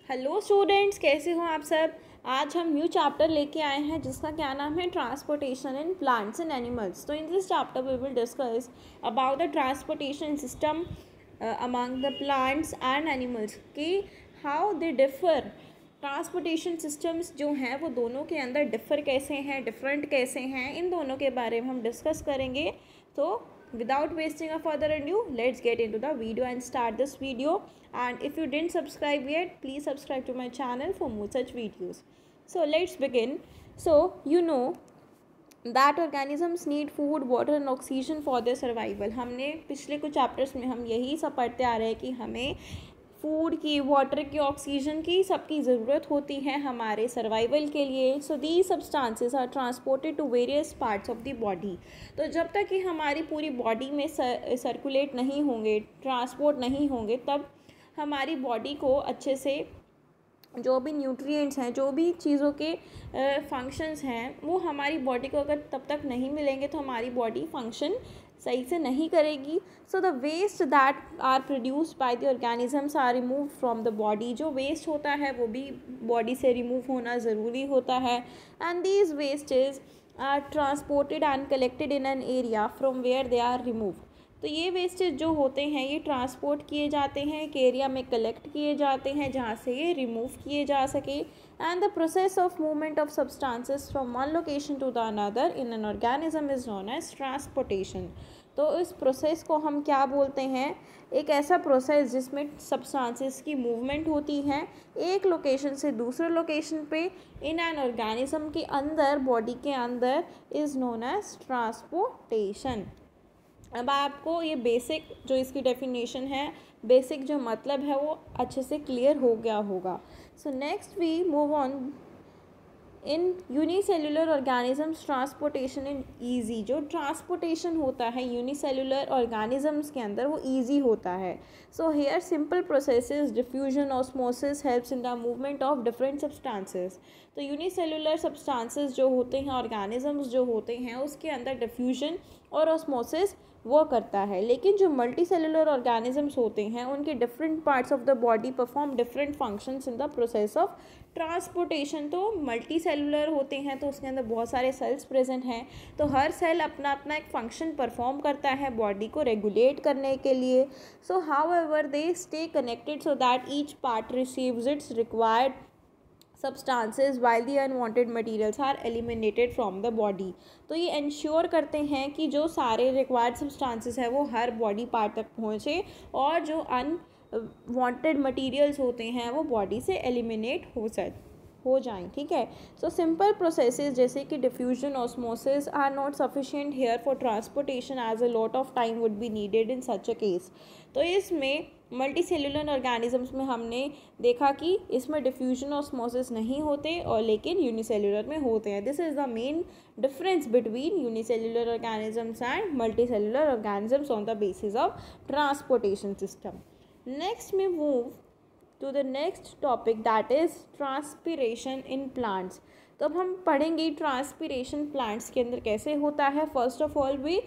Hello students, कैसे हो आप सब। आज हम न्यू चैप्टर लेके आए हैं जिसका क्या नाम है, transportation in plants and animals. तो in this chapter we will discuss about the transportation system among the plants and animals कि how they differ. Transportation systems जो हैं वो दोनों के अंदर डिफर कैसे हैं, डिफरेंट कैसे हैं, इन दोनों के बारे में हम डिस्कस करेंगे। तो without wasting a further ado, let's get into the video and start this video. And if you didn't subscribe yet, please subscribe to my channel for more such videos. So let's begin. So you know that organisms need food, water and oxygen for their survival. हमने पिछले कुछ chapters में हम यही सब पढ़ते आ रहे हैं कि हमें फूड की, वाटर की, ऑक्सीजन की, सबकी ज़रूरत होती है हमारे सर्वाइवल के लिए। So the substances are transported to various parts of the body. तो जब तक कि हमारी पूरी बॉडी में सर्कुलेट नहीं होंगे, ट्रांसपोर्ट नहीं होंगे, तब हमारी बॉडी को अच्छे से जो भी न्यूट्रिएंट्स हैं, जो भी चीज़ों के फंक्शंस हैं, वो हमारी बॉडी को अगर तब तक नहीं मिलेंगे तो हमारी बॉडी फंक्शन सही से नहीं करेगी। So the waste that are produced by the organisms are remove from the body. जो वेस्ट होता है वो भी बॉडी से रिमूव होना ज़रूरी होता है। And these wastage are transported and collected in an area from where they are remove. तो ये वेस्टेज जो होते हैं ये ट्रांसपोर्ट किए जाते हैं, एक एरिया में कलेक्ट किए जाते हैं जहाँ से ये रिमूव किए जा सके। And the process of movement of substances from one location to the another in an organism is known as transportation. तो इस प्रोसेस को हम क्या बोलते हैं, एक ऐसा प्रोसेस जिसमें सब्सटेंसेस की मूवमेंट होती है एक लोकेशन से दूसरे लोकेशन पे इन एन ऑर्गेनिज्म के अंदर, बॉडी के अंदर, इज़ नोन एज ट्रांसपोर्टेशन। अब आपको ये बेसिक जो इसकी डेफिनेशन है, बेसिक जो मतलब है, वो अच्छे से क्लियर हो गया होगा। So next we move on. In unicellular organisms transportation in easy. जो ट्रांसपोर्टेशन होता है यूनिसेल्युलर ऑर्गेनिजम्स के अंदर वो ईजी होता है। So here simple processes diffusion osmosis helps in the movement of different substances. तो यूनिसेल्युलर सब्सटेंसेस जो होते हैं, ऑर्गेनिजम्स जो होते हैं, उसके अंदर डिफ्यूजन और ऑस्मोसिस वो करता है। लेकिन जो मल्टी सेलुलर ऑर्गेनिजम्स होते हैं उनके different parts of the body perform different functions in the process of transportation. तो मल्टी सेलुलर होते हैं तो उसके अंदर बहुत सारे सेल्स प्रेजेंट हैं, तो हर सेल अपना अपना एक फंक्शन परफॉर्म करता है बॉडी को रेगुलेट करने के लिए। So how ever they stay connected so that each part receives it's required substances while the unwanted materials are eliminated from the body। तो ये इंश्योर करते हैं कि जो सारे रिक्वायर्ड सब्सटेंसेस है वो हर बॉडी पार्ट तक पहुँचे और जो अनवांटेड मटेरियल्स होते हैं वो बॉडी से एलिमिनेट हो जाएं। ठीक है। सो सिंपल प्रोसेसेस जैसे कि diffusion, osmosis are not sufficient here for transportation as a lot of time would be needed in such a case. तो इसमें मल्टी सेलुलर ऑर्गेनिजम्स में हमने देखा कि इसमें डिफ्यूजन ऑस्मोसिस नहीं होते और लेकिन यूनिसेल्युलर में होते हैं। This is the main difference between unicellular organisms and multi cellular organisms on the basis of transportation system. Next में move to the next topic, that is transpiration in plants। तो अब हम पढ़ेंगे ट्रांसपिरेशन प्लांट्स के अंदर कैसे होता है। First of all we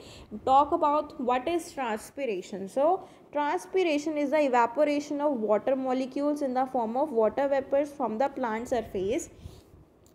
talk about what is transpiration. So transpiration is the evaporation of water molecules in the form of water vapours from the plant surface.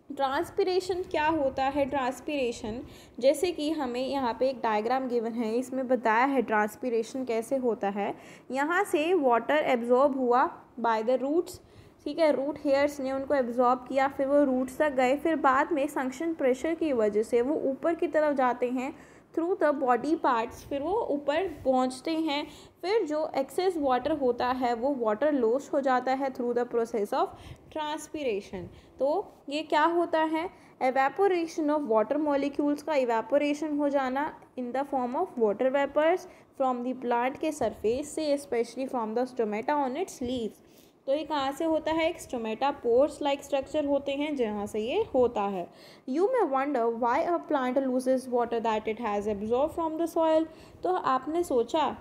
Transpiration क्या होता है। ट्रांसपिरेशन जैसे कि हमें यहाँ पे एक डायग्राम गिवन है, इसमें बताया है ट्रांसपिरेशन कैसे होता है। यहाँ से वाटर एब्जॉर्ब हुआ बाय द रूट्स, ठीक है, रूट हेयर्स ने उनको एब्जॉर्ब किया, फिर वो रूट्स तक गए, फिर बाद में सक्शन प्रेशर की वजह से वो ऊपर की तरफ जाते हैं थ्रू द बॉडी पार्ट्स, फिर वो ऊपर पहुंचते हैं। फिर जो एक्सेस वाटर होता है वो वाटर लॉस हो जाता है through the process of transpiration. तो ये क्या होता है, एवेपोरेशन ऑफ वाटर मॉलिक्यूल्स का इवेपोरेशन हो जाना in the form of water vapours from the plant के सरफेस से, specially from the stomata on its leaves. तो ये कहाँ से होता है, एक स्टोमेटा पोर्स लाइक स्ट्रक्चर होते हैं जहाँ से ये होता है। You may wonder why a plant loses water that it has absorb from the soil. तो आपने सोचा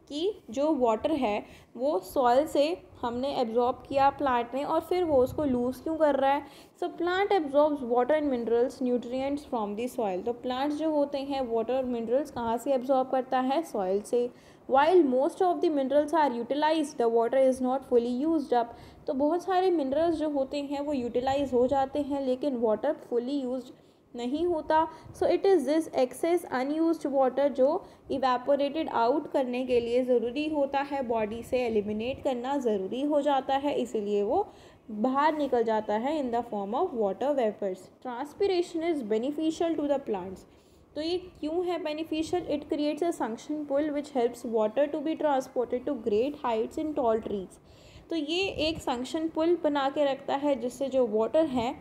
कि जो वाटर है वो सॉइल से हमने एब्जॉर्ब किया प्लांट ने और फिर वो उसको लूज़ क्यों कर रहा है। So plant absorbs water and minerals nutrients from the soil. तो प्लांट्स जो होते हैं वाटर और मिनरल्स कहाँ से एब्जॉर्ब करता है, सॉइल से। While most of the minerals are utilize the water is not fully used up. तो बहुत सारे मिनरल्स जो होते हैं वो यूटिलाइज हो जाते हैं लेकिन वाटर फुली यूज्ड नहीं होता। So it is this excess unused water जो इवेपोरेटेड आउट करने के लिए ज़रूरी होता है, बॉडी से एलिमिनेट करना ज़रूरी हो जाता है, इसीलिए वो बाहर निकल जाता है in the form of water vapours. Transpiration is beneficial to the plants. तो ये क्यों है beneficial? It creates a suction pull which helps water to be transported to great heights in tall trees. तो ये एक सक्शन पुल बना के रखता है जिससे जो वाटर है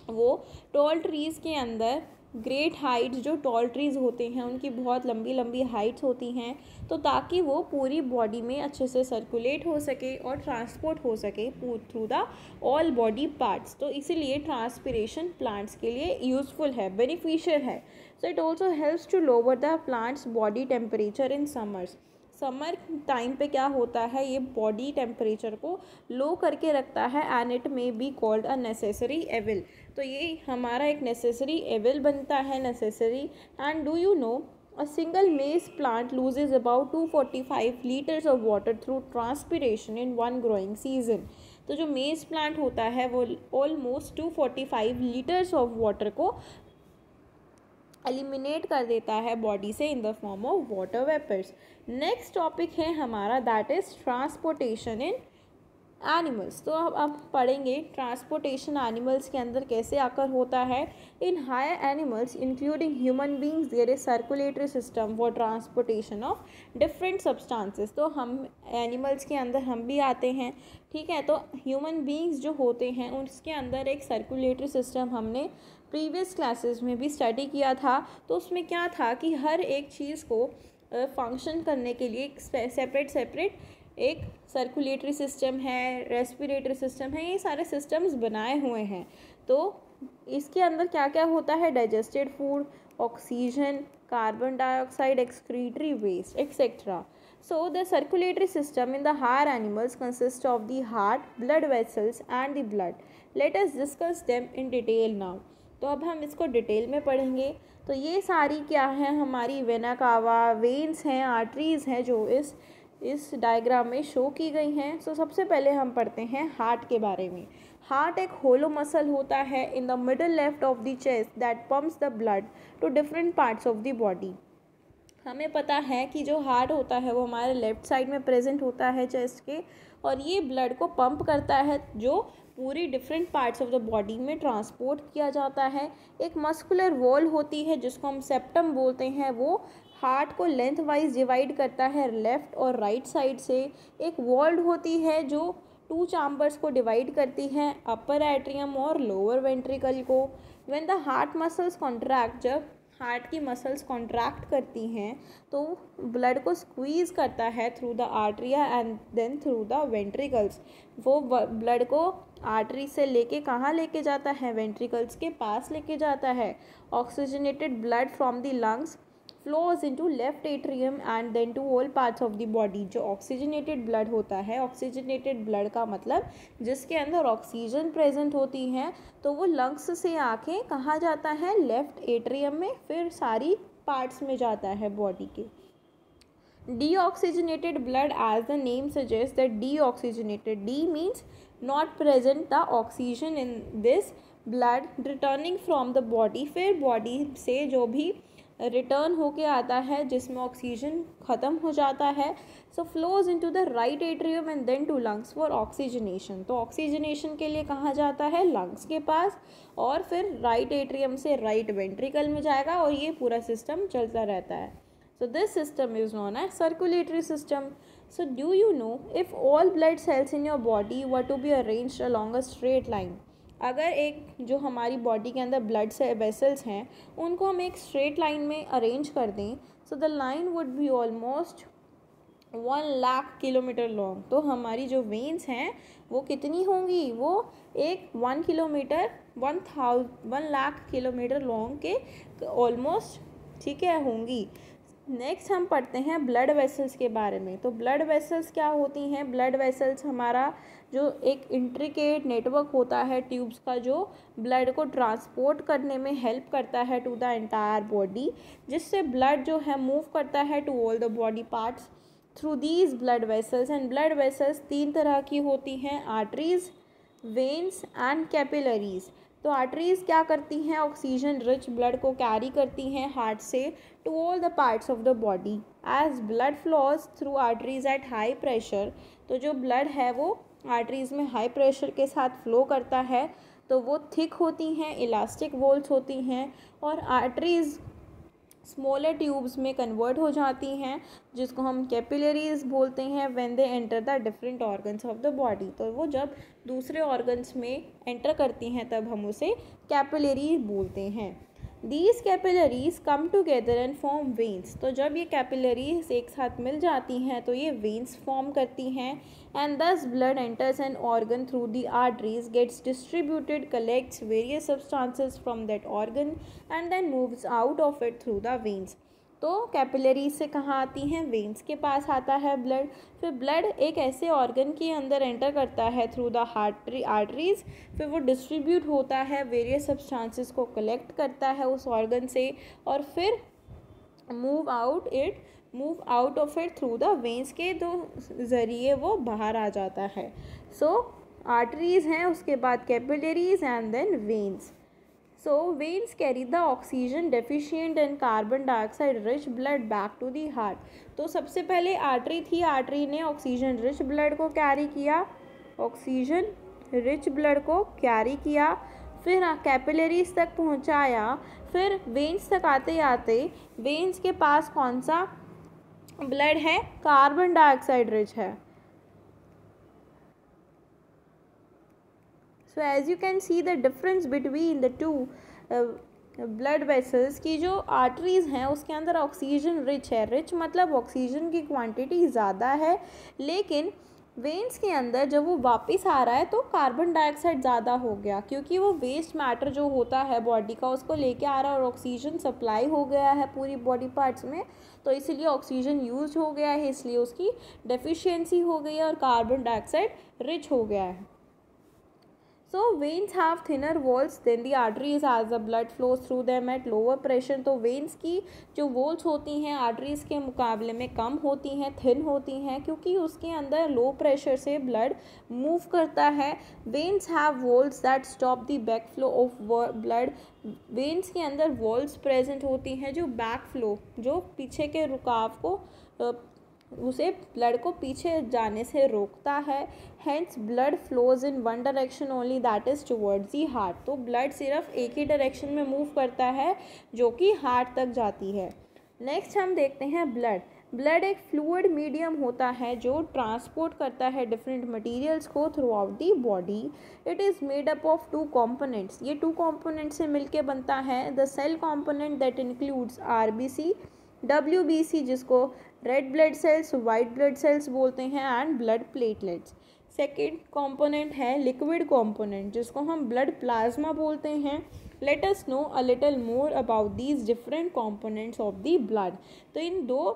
वो टॉल ट्रीज़ के अंदर ग्रेट हाइट्स, जो टॉल ट्रीज़ होते हैं उनकी बहुत लंबी लंबी हाइट्स होती हैं, तो ताकि वो पूरी बॉडी में अच्छे से सर्कुलेट हो सके और ट्रांसपोर्ट हो सके through the all body parts. तो इसीलिए ट्रांसपिरेशन प्लांट्स के लिए यूज़फुल है, बेनिफिशियल है। So it also helps to lower the plants body temperature in summers. Summer time पे क्या होता है, ये बॉडी टेम्परेचर को लो करके रखता है and it may be called a necessary evil. तो ये हमारा एक नेसेसरी एविल बनता है, necessary. And do you know a single maize plant loses about 245 litres of water through transpiration in one growing season. तो जो मेज प्लांट होता है वो ऑलमोस्ट 245 लीटर्स ऑफ वाटर को एलिमिनेट कर देता है बॉडी से in the form of water vapours. Next topic है हमारा that is transportation in animals. तो अब पढ़ेंगे ट्रांसपोर्टेशन एनिमल्स के अंदर कैसे आकर होता है। In higher animals including human beings there is circulatory system for transportation of different substances. तो हम एनिमल्स के अंदर हम भी आते हैं, ठीक है। तो ह्यूमन बींग्स जो होते हैं उसके अंदर एक सर्कुलेटरी सिस्टम हमने प्रीवियस क्लासेस में भी स्टडी किया था। तो उसमें क्या था कि हर एक चीज़ को फंक्शन करने के लिए सेपरेट एक सर्कुलेटरी सिस्टम है, रेस्पिरेटरी सिस्टम है, ये सारे सिस्टम्स बनाए हुए हैं। तो इसके अंदर क्या क्या होता है, digested food, oxygen, carbon dioxide, excretory waste et cetera. So the circulatory system in the higher animals consist of the heart, blood vessels and the blood. Let us discuss them in detail now. तो अब हम इसको detail में पढ़ेंगे। तो ये सारी क्या है, हमारी वेना कावा, वेन्स हैं, आर्टरीज़ हैं जो इस डायग्राम में शो की गई हैं। सो सबसे पहले हम पढ़ते हैं हार्ट के बारे में। हार्ट एक होलो मसल होता है in the middle left of the chest that pumps the blood to different parts of the body. हमें पता है कि जो हार्ट होता है वो हमारे लेफ्ट साइड में प्रेजेंट होता है चेस्ट के, और ये ब्लड को पंप करता है जो पूरी different parts of the body में ट्रांसपोर्ट किया जाता है। एक मस्कुलर वॉल होती है जिसको हम सेप्टम बोलते हैं, वो हार्ट को लेंथ वाइज डिवाइड करता है लेफ़्ट और राइट साइड से। एक वॉल्ड होती है जो 2 चैम्बर्स को डिवाइड करती है, अपर एट्रियम और लोअर वेंट्रिकल को। When the heart muscles contract, जब हार्ट की मसल्स कॉन्ट्रैक्ट करती हैं तो ब्लड को स्क्वीज़ करता है through the atria and then through the ventricles. वो ब्लड को आर्टरी से लेके कहाँ लेके जाता है, वेंट्रिकल्स के पास लेके जाता है। Oxygenated blood from the lungs flows into left atrium and then to all parts of the body. जो ऑक्सीजनेटेड ब्लड होता है, ऑक्सीजनेटेड ब्लड का मतलब जिसके अंदर ऑक्सीजन प्रेजेंट होती है, तो वो लंग्स से आके कहाँ जाता है, लेफ्ट एट्रियम में, फिर सारी पार्ट्स में जाता है बॉडी के। Deoxygenated blood, as the name suggests that deoxygenated, D means not present the oxygen in this blood returning from the body। फिर बॉडी से जो भी रिटर्न होके आता है जिसमें ऑक्सीजन ख़त्म हो जाता है, so flows into the right atrium and then to lungs for oxygenation. तो ऑक्सीजनेशन के लिए कहाँ जाता है, लंग्स के पास, और फिर राइट एट्रियम से राइट वेंट्रिकल में जाएगा, और ये पूरा सिस्टम चलता रहता है। So this system is known as circulatory system. So do you know if all blood cells in your body were to be arranged along a straight line? अगर एक जो हमारी बॉडी के अंदर ब्लड से वेसल्स हैं उनको हम एक स्ट्रेट लाइन में अरेंज कर दें, so the line would be almost 1 lakh kilometre long. तो हमारी जो वेन्स हैं वो कितनी होंगी, वो एक 1 किलोमीटर 1 लाख किलोमीटर लॉन्ग के ऑलमोस्ट, ठीक है, होंगी। नेक्स्ट हम पढ़ते हैं ब्लड वेसल्स के बारे में। तो ब्लड वेसल्स क्या होती हैं, ब्लड वेसल्स हमारा जो एक इंट्रिकेट नेटवर्क होता है ट्यूब्स का, जो ब्लड को ट्रांसपोर्ट करने में हेल्प करता है टू द एंटायर बॉडी, जिससे ब्लड जो है मूव करता है to all the body parts. Through these blood vessels, and blood vessels तीन तरह की होती हैं, आर्टरीज, वेन्स एंड कैपिलरीज। तो आर्टरीज क्या करती हैं, ऑक्सीजन रिच ब्लड को कैरी करती हैं हार्ट से to all the parts of the body. As blood flows through arteries at high pressure, तो जो ब्लड है वो आर्टरीज में हाई प्रेशर के साथ फ्लो करता है, तो वो थिक होती हैं, इलास्टिक वॉल्स होती हैं, और आर्टरीज स्मॉलर ट्यूब्स में कन्वर्ट हो जाती हैं, जिसको हम कैपिलरीज बोलते हैं when they enter the different organs of the body. तो वो जब दूसरे ऑर्गन्स में एंटर करती हैं तब हम उसे कैपिलरी बोलते हैं। These capillaries come together and form veins, तो जब ये कैपिलरीज एक साथ मिल जाती हैं तो ये वेन्स फॉर्म करती हैं। And this blood enters an organ through the arteries, gets distributed, collects various substances from that organ and then moves out of it through the veins. तो कैपिलरीज से कहाँ आती हैं, वेन्स के पास आता है ब्लड। फिर ब्लड एक ऐसे ऑर्गन के अंदर एंटर करता है थ्रू द आर्टरीज, फिर वो डिस्ट्रीब्यूट होता है, वेरियस सब्सटेंसेस को कलेक्ट करता है उस ऑर्गन से, और फिर move out of it through the veins के ज़रिए वो बाहर आ जाता है। सो आर्टरीज हैं, उसके बाद capillaries and then veins. So veins carry the oxygen deficient and carbon dioxide rich blood back to the heart. तो सबसे पहले आर्टरी थी, आर्टरी ने ऑक्सीजन रिच ब्लड को कैरी किया, ऑक्सीजन रिच ब्लड को कैरी किया, फिर कैपिलरीज तक पहुंचाया, फिर वेन्स तक आते आते वेन्स के पास कौन सा ब्लड है, कार्बन डाइऑक्साइड रिच है। So as you can see the difference between the two blood vessels की जो आर्टरीज हैं उसके अंदर ऑक्सीजन रिच है, रिच मतलब ऑक्सीजन की क्वांटिटी ज़्यादा है, लेकिन वेन्स के अंदर जब वो वापस आ रहा है तो कार्बन डाइऑक्साइड ज़्यादा हो गया, क्योंकि वो वेस्ट मैटर जो होता है बॉडी का उसको लेके आ रहा है और ऑक्सीजन सप्लाई हो गया है पूरी बॉडी पार्ट्स में, तो इसीलिए ऑक्सीजन यूज हो गया है, इसलिए उसकी डेफिशिएंसी हो गई है और कार्बन डाइऑक्साइड रिच हो गया है। So veins have thinner walls than the arteries as the blood flows through them at lower pressure. तो veins की जो walls होती हैं arteries के मुकाबले में कम होती हैं, thin होती हैं, क्योंकि उसके अंदर low pressure से blood move करता है। Veins have walls that stop the backflow of blood. veins के अंदर walls present होती हैं जो backflow, जो पीछे के रुकाव को उसे ब्लड को पीछे जाने से रोकता है। Hence blood flows in one direction only, that is towards the heart. तो ब्लड सिर्फ एक ही डायरेक्शन में मूव करता है जो कि हार्ट तक जाती है। नेक्स्ट हम देखते हैं ब्लड एक फ्लूइड मीडियम होता है जो ट्रांसपोर्ट करता है डिफरेंट मटेरियल्स को throughout the body. It is made up of two components, ये टू कॉम्पोनेंट से मिलके बनता है। The cell component that includes RBC, WBC जिसको red blood cells, white blood cells बोलते हैं, and blood platelets. Second component है liquid component जिसको हम ब्लड प्लाज्मा बोलते हैं। Let us know a little more about these different components of the blood. तो इन दो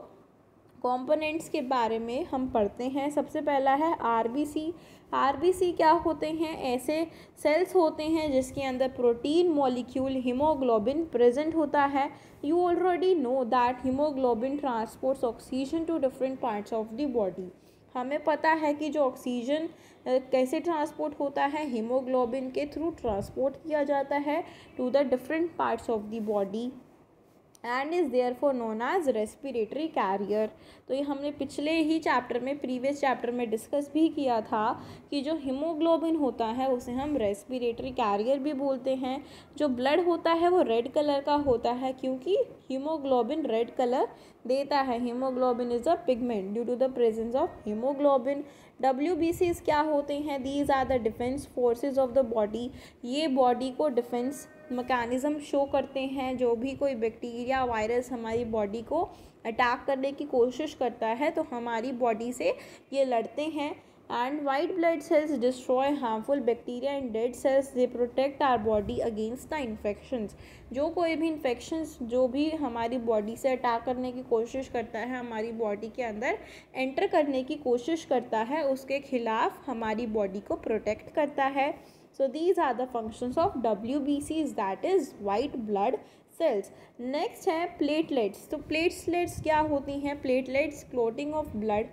कॉम्पोनेंट्स के बारे में हम पढ़ते हैं। सबसे पहला है RBC। RBC क्या होते हैं, ऐसे सेल्स होते हैं जिसके अंदर प्रोटीन मॉलिक्यूल हीमोग्लोबिन प्रेजेंट होता है। You already know that haemoglobin transports oxygen to different parts of the body. हमें पता है कि जो ऑक्सीजन कैसे ट्रांसपोर्ट होता है, हीमोग्लोबिन के थ्रू ट्रांसपोर्ट किया जाता है to the different parts of the body and is therefore known as respiratory carrier. तो ये हमने पिछले ही चैप्टर में, प्रीवियस चैप्टर में डिस्कस भी किया था कि जो हीमोग्लोबिन होता है उसे हम रेस्पिरेटरी कैरियर भी बोलते हैं। जो ब्लड होता है वो रेड कलर का होता है क्योंकि हीमोग्लोबिन रेड कलर देता है। Haemoglobin is a pigment due to the presence of haemoglobin. WBCs क्या होते हैं, these are the defence forces of the body. ये बॉडी को डिफेंस मैकेनिज़्म शो करते हैं। जो भी कोई बैक्टीरिया वायरस हमारी बॉडी को अटैक करने की कोशिश करता है तो हमारी बॉडी से ये लड़ते हैं। And white blood cells destroy harmful bacteria and dead cells, they protect our body against the infections. जो कोई भी इन्फेक्शंस जो भी हमारी बॉडी से अटैक करने की कोशिश करता है, हमारी बॉडी के अंदर एंटर करने की कोशिश करता है, उसके खिलाफ हमारी बॉडी को प्रोटेक्ट करता है। So these are the functions of WBCs, that is white blood cells. Next है प्लेटलेट्स। तो प्लेटलेट्स क्या होती हैं? प्लेटलेट्स क्लॉटिंग ऑफ ब्लड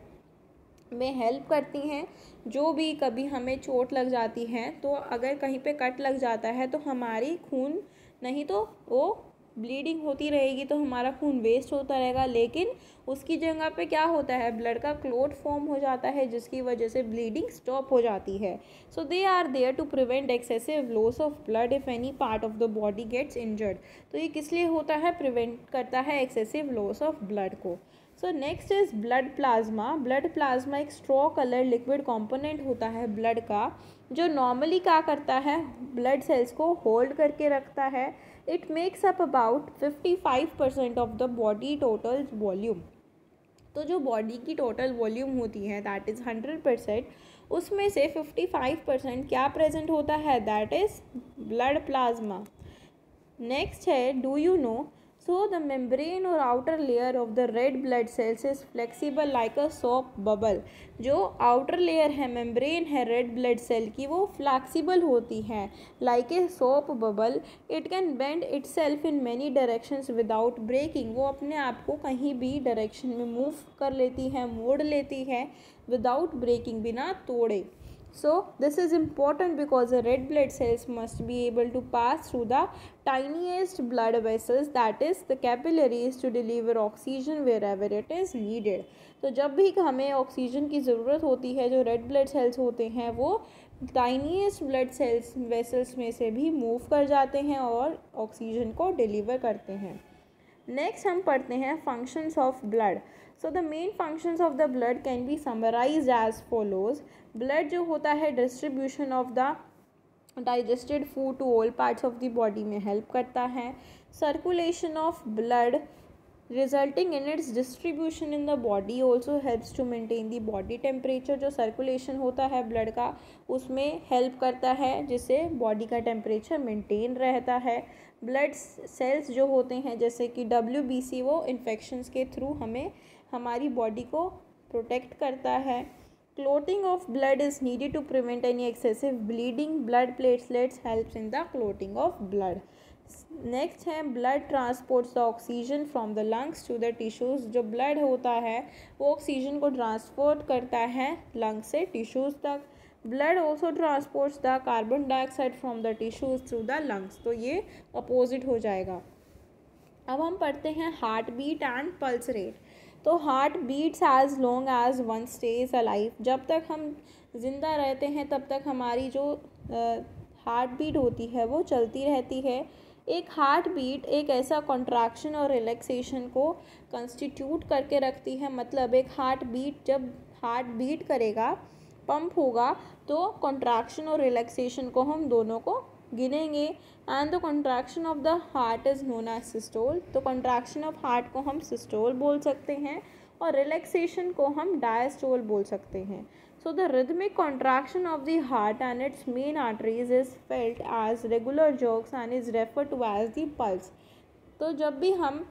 में हेल्प करती हैं। जो भी कभी हमें चोट लग जाती है, तो अगर कहीं पे कट लग जाता है तो हमारी खून नहीं तो वो ब्लीडिंग होती रहेगी, तो हमारा खून वेस्ट होता रहेगा, लेकिन उसकी जगह पे क्या होता है, ब्लड का क्लॉट फॉर्म हो जाता है, जिसकी वजह से ब्लीडिंग स्टॉप हो जाती है। So they are there to prevent excessive loss of blood if any part of the body gets injured. तो ये किस लिए होता है? प्रिवेंट करता है एक्सेसिव लॉस ऑफ ब्लड को। So next is blood plasma. Blood plasma एक स्ट्रॉ कलर लिक्विड कंपोनेंट होता है ब्लड का, जो नॉर्मली क्या करता है, ब्लड सेल्स को होल्ड करके रखता है। It makes up about 55% of the body total volume. तो जो बॉडी की टोटल वॉल्यूम होती है दैट इज़ 100%, उसमें से 55% क्या प्रेजेंट होता है? That is blood plasma. Next है do you know. So the membrane और outer layer of the red blood cells is flexible like a soap bubble. जो आउटर लेयर है, मेम्ब्रेन है रेड ब्लड सेल की, वो flexible होती है like a soap bubble. It can bend itself in many directions without breaking. वो अपने आप को कहीं भी डायरेक्शन में मूव कर लेती है, मोड़ लेती है विदाउट ब्रेकिंग, बिना तोड़े। So this is important because the red blood cells must be able to pass through the tiniest blood vessels, that is the capillaries, to deliver oxygen wherever it is needed. तो जब भी हमें oxygen की ज़रूरत होती है, जो red blood sales होते हैं वो टाइनीस्ट ब्लड सेल्स वेसल्स में से भी मूव कर जाते हैं और ऑक्सीजन को डिलीवर करते हैं। नेक्स्ट हम पढ़ते हैं functions of blood. So the main functions of the blood can be summarised as follows. Blood जो होता है distribution of the digested food to all parts of the body में हेल्प करता है। Circulation of blood resulting in its distribution in the body also helps to maintain the body temperature. जो circulation होता है blood का, उसमें help करता है, जिससे बॉडी का टेम्परेचर मेंटेन रहता है। ब्लड सेल्स जो होते हैं जैसे कि WBC, वो इन्फेक्शंस के थ्रू हमें हमारी बॉडी को प्रोटेक्ट करता है। Clotting of blood is needed to prevent any excessive bleeding. Blood platelets helps in the clotting of blood. Next है blood transports the oxygen from the lungs to the tissues. जो blood होता है वो oxygen को transport करता है lungs से tissues तक। Blood also transports the carbon dioxide from the tissues through the lungs. तो ये अपोजिट हो जाएगा। अब हम पढ़ते हैं heart beat and pulse rate. तो heart beats as long as one stays alive. जब तक हम जिंदा रहते हैं तब तक हमारी जो हार्ट बीट होती है वो चलती रहती है। एक हार्ट बीट एक ऐसा कॉन्ट्रैक्शन और रिलैक्सेशन को कंस्टिट्यूट करके रखती है। मतलब एक हार्ट बीट जब हार्ट बीट करेगा, पंप होगा, तो कॉन्ट्रैक्शन और रिलैक्सेशन को हम दोनों को गिनेंगे। And the contraction of the heart is known as systole. तो कॉन्ट्रैक्शन ऑफ हार्ट को हम सिस्टोल बोल सकते हैं और रिलैक्सेशन को हम डायस्टोल बोल सकते हैं। So the rhythmic contraction of the heart and its main arteries is felt as regular jerks and is refer to as the pulse. तो जब भी हम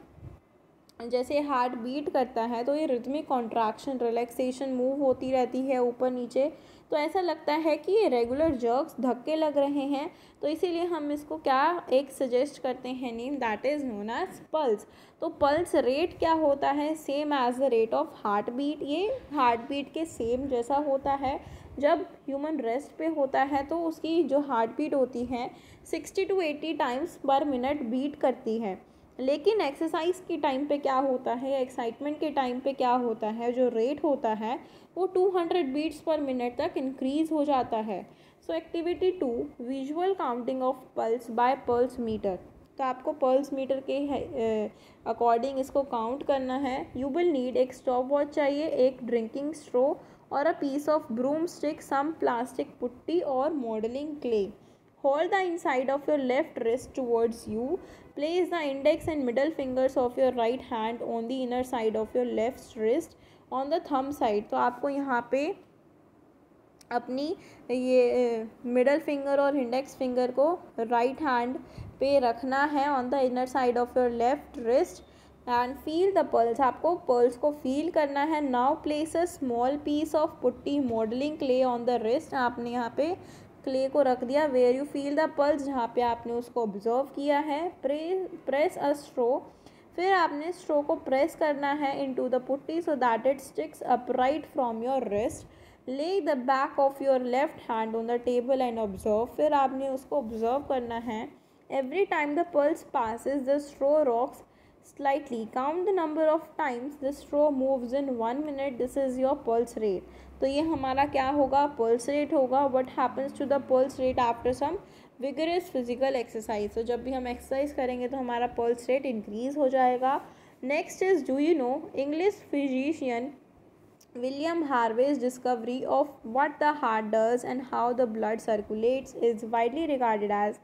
जैसे हार्ट बीट करता है तो ये रिदमिक कॉन्ट्रैक्शन, रिलैक्सेशन, मूव होती रहती है ऊपर नीचे, तो ऐसा लगता है कि ये रेगुलर जर्क्स, धक्के लग रहे हैं। तो इसीलिए हम इसको क्या एक सजेस्ट करते हैं name, that is known as pulse. तो पल्स रेट क्या होता है? Same as the rate of heart beat. ये हार्ट बीट के सेम जैसा होता है। जब ह्यूमन रेस्ट पे होता है तो उसकी जो हार्ट बीट होती है 60 to 80 टाइम्स पर मिनट बीट करती है। लेकिन एक्सरसाइज के टाइम पे क्या होता है, एक्साइटमेंट के टाइम पे क्या होता है, जो रेट होता है वो 200 बीट्स पर मिनट तक इंक्रीज़ हो जाता है। So activity 2, visual counting of pulse by pulse meter. तो आपको पल्स मीटर के अकॉर्डिंग इसको काउंट करना है। यू विल नीड एक स्टॉप वॉच चाहिए, एक ड्रिंकिंग स्ट्रो और a piece of broom stick, some plastic putty और modelling clay. Hold the inside of your left wrist towards you. Place the index and middle fingers of your right hand on the inner side of your left wrist on the thumb side. तो आपको यहाँ पे अपनी ये middle finger और index finger को right hand पे रखना है on the inner side of your left wrist and feel the pulse. आपको पल्स को फील करना है। Now place a small piece of putty modelling clay on the wrist. आपने यहाँ पे क्ले को रख दिया। Where you feel the pulse, जहाँ पे आपने उसको ऑब्जर्व किया है। प्रेस अ स्ट्रो, फिर आपने स्ट्रो को प्रेस करना है into the putty so that it sticks upright from your wrist. Lay the back of your left hand on the table and observe, फिर आपने उसको ऑब्जर्व करना है। Every time the pulse passes the straw rocks slightly. Count the number of times the straw moves in 1 minute. This is your pulse rate. तो ये हमारा क्या होगा, पल्स रेट होगा. What happens to the pulse rate after some vigorous physical exercise? तो जब भी हम एक्सरसाइज करेंगे तो हमारा पल्स रेट इंक्रीज हो जाएगा. Next is, do you no English physician William Harvey's discovery of what the heart does and how the blood circulates is widely regarded as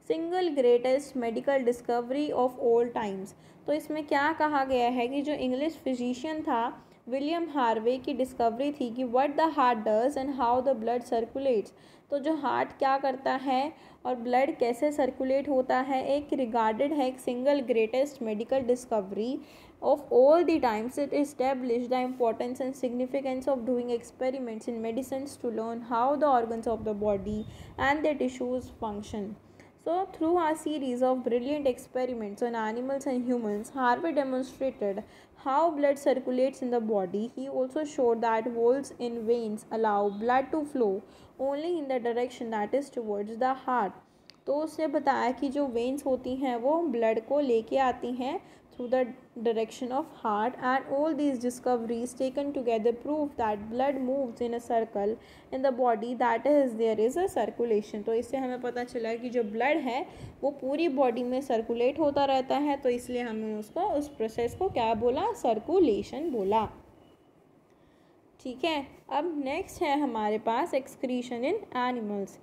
single greatest medical discovery of all times. तो इसमें क्या कहा गया है कि जो English physician था William Harvey की डिस्कवरी थी कि what the heart does and how the blood circulates. तो जो हार्ट क्या करता है और ब्लड कैसे सर्कुलेट होता है, एक रिगार्डेड है एक single greatest medical discovery of all the times. It established the importance and significance of doing experiments in medicines to learn how the organs of the body and their tissues function. So through a series of brilliant experiments on animals and humans, Harvey demonstrated how blood circulates in the body. He also showed that holes in veins allow blood to flow only in the direction that is towards the heart. तो उसने बताया कि जो veins होती हैं वो blood को लेके आती हैं through the direction of heart, and all these discoveries taken together prove that blood moves in a circle in the body, that is there is a circulation. तो इससे हमें पता चला कि जो ब्लड है वो पूरी बॉडी में सर्कुलेट होता रहता है, तो इसलिए हमने उसको उस प्रोसेस को क्या बोला, सर्कुलेशन बोला. ठीक है. अब नेक्स्ट है हमारे पास एक्सक्रीशन इन एनिमल्स.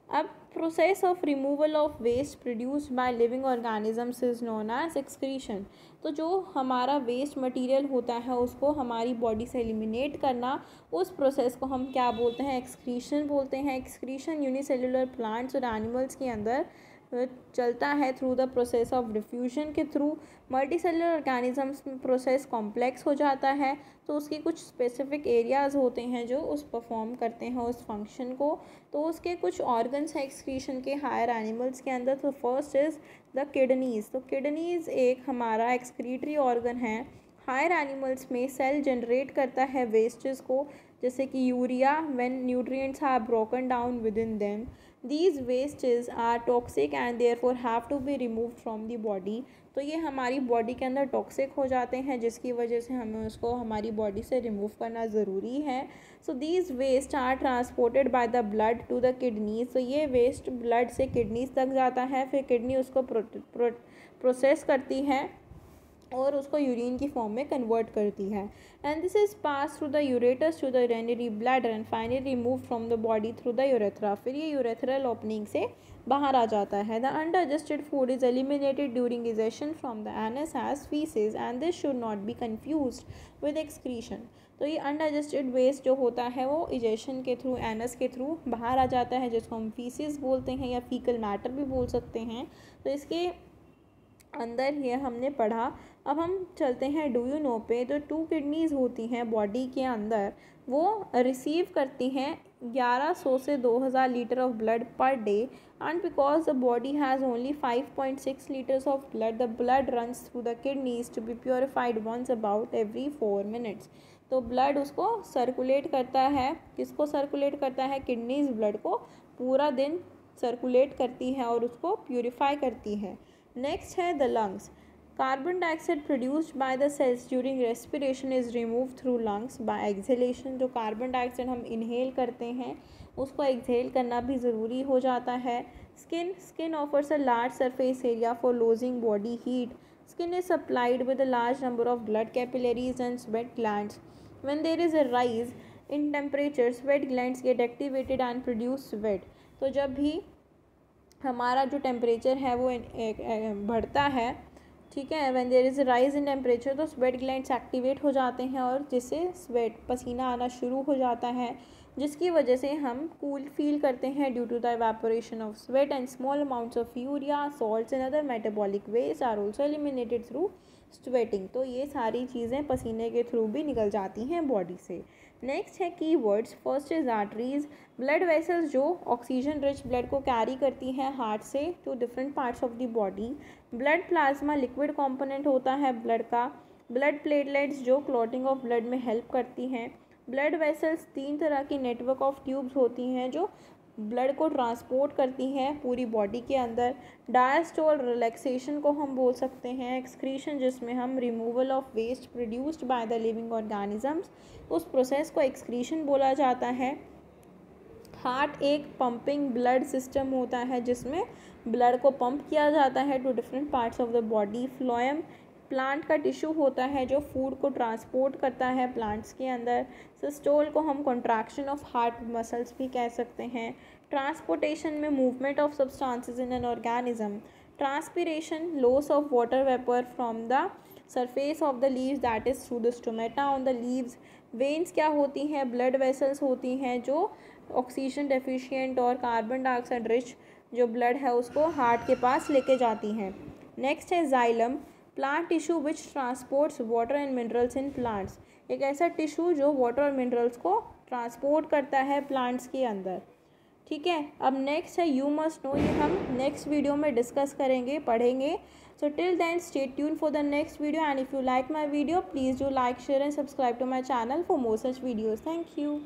अब process of removal of waste produced by living organisms is known as excretion. तो जो हमारा वेस्ट मटेरियल होता है उसको हमारी बॉडी से एलिमिनेट करना, उस प्रोसेस को हम क्या बोलते हैं, एक्सक्रीशन बोलते हैं. एक्सक्रीशन यूनिसेलुलर प्लांट्स और एनिमल्स के अंदर चलता है through the process of diffusion के थ्रू. मल्टीसेलुलर ऑर्गेनिजम्स में प्रोसेस कॉम्प्लेक्स हो जाता है, तो उसकी कुछ स्पेसिफिक एरियाज़ होते हैं जो उस परफॉर्म करते हैं उस फंक्शन को. तो उसके कुछ ऑर्गन्स हैं एक्सक्रीशन के हायर एनिमल्स के अंदर. तो फर्स्ट इज़ द किडनीज़. तो किडनीज़ एक हमारा एक्सक्रीटरी ऑर्गन है. हायर एनिमल्स में सेल जनरेट करता है वेस्टेज को, जैसे कि urea when nutrients are broken down within them. These wastes are toxic and therefore have to be removed from the body. तो ये हमारी बॉडी के अंदर टॉक्सिक हो जाते हैं, जिसकी वजह से हमें उसको हमारी बॉडी से रिमूव करना ज़रूरी है. So these waste are transported by the blood to the kidneys. तो ये वेस्ट ब्लड से किडनीज तक जाता है, फिर किडनी उसको प्रोसेस करती है और उसको यूरिन की फॉर्म में कन्वर्ट करती है. And this is pass through the ureters to the urinary bladder and finally remove from the body through the urethra. फिर ये यूरेथ्रल ओपनिंग से बाहर आ जाता है. The undigested food is eliminated during egestion from the anus as faeces and this should not be confused with excretion. तो ये undigested waste जो होता है वो इजेशन के थ्रू, एनस के थ्रू बाहर आ जाता है, जिसको हम फीसेस बोलते हैं या फीकल मैटर भी बोल सकते हैं. तो इसके अंदर ये हमने पढ़ा. अब हम चलते हैं डू यू नो पे. तो 2 किडनीज होती हैं बॉडी के अंदर, वो रिसीव करती हैं 1100 से 2000 litre of blood per day. And because the body has only 5.6 litres of blood, the blood runs through the kidneys to be purified once about every 4 minutes. तो ब्लड उसको सर्कुलेट करता है. किसको सर्कुलेट करता है, किडनीज ब्लड को पूरा दिन सर्कुलेट करती है और उसको प्योरीफाई करती है. नेक्स्ट है the lungs. Carbon dioxide produced by the cells during respiration is remove through lungs by exhalation. जो कार्बन डाइऑक्साइड हम इनहेल करते हैं उसको एक्सहेल करना भी ज़रूरी हो जाता है. Skin offers a large surface area for losing body heat. Skin is supplied with a large number of blood capillaries and sweat glands. When there is a rise in temperature sweat glands get activated and produce sweat. तो जब भी हमारा जो temperature है वो बढ़ता है, ठीक है, when there is rise in temperature, तो स्वेट ग्लैंड्स एक्टिवेट हो जाते हैं और जिससे स्वेट पसीना आना शुरू हो जाता है, जिसकी वजह से हम कूल फील करते हैं due to the evaporation of sweat. And small amounts of urea, salts and other metabolic waste are also eliminated through sweating. तो ये सारी चीज़ें पसीने के थ्रू भी निकल जाती हैं बॉडी से. नेक्स्ट है keywords. First is arteries, blood vessels जो ऑक्सीजन रिच ब्लड को कैरी करती है हार्ट से to different parts of the body. Blood plasma liquid component होता है ब्लड का। ब्लड प्लेटलेट्स जो क्लॉटिंग ऑफ ब्लड में हेल्प करती हैं। ब्लड वेसल्स 3 तरह की नेटवर्क ऑफ ट्यूब्स होती हैं जो ब्लड को ट्रांसपोर्ट करती हैं पूरी बॉडी के अंदर। डायस्टोल रिलैक्सेशन को हम बोल सकते हैं। एक्सक्रीशन जिसमें हम removal of waste produced by the living organisms, उस प्रोसेस को एक्सक्रीशन बोला जाता है। हार्ट एक पंपिंग ब्लड सिस्टम होता है जिसमें ब्लड को पंप किया जाता है to different parts of the body. Phloem plant का टिश्यू होता है जो फूड को ट्रांसपोर्ट करता है प्लांट्स के अंदर। सिस्टोल को हम कॉन्ट्रैक्शन ऑफ हार्ट मसल्स भी कह सकते हैं। ट्रांसपोर्टेशन में movement of substances in an organism. Transpiration loss of water vapour from the surface of the leaves that is through the stomata on the leaves. Veins क्या होती हैं? Blood vessels होती हैं जो ऑक्सीजन डेफिशिएंट और carbon dioxide rich जो blood है उसको हार्ट के पास लेके जाती हैं। नेक्स्ट है xylem, plant tissue which transports water and minerals in plants. एक ऐसा टिश्यू जो वाटर और मिनरल्स को ट्रांसपोर्ट करता है प्लांट्स के अंदर। ठीक है, अब नेक्स्ट है यू मस्ट नो, ये हम नेक्स्ट वीडियो में डिस्कस करेंगे, पढ़ेंगे। So till then stay tune for the next video and if you like my video please do like, share and subscribe to my channel for more such videos. Thank you.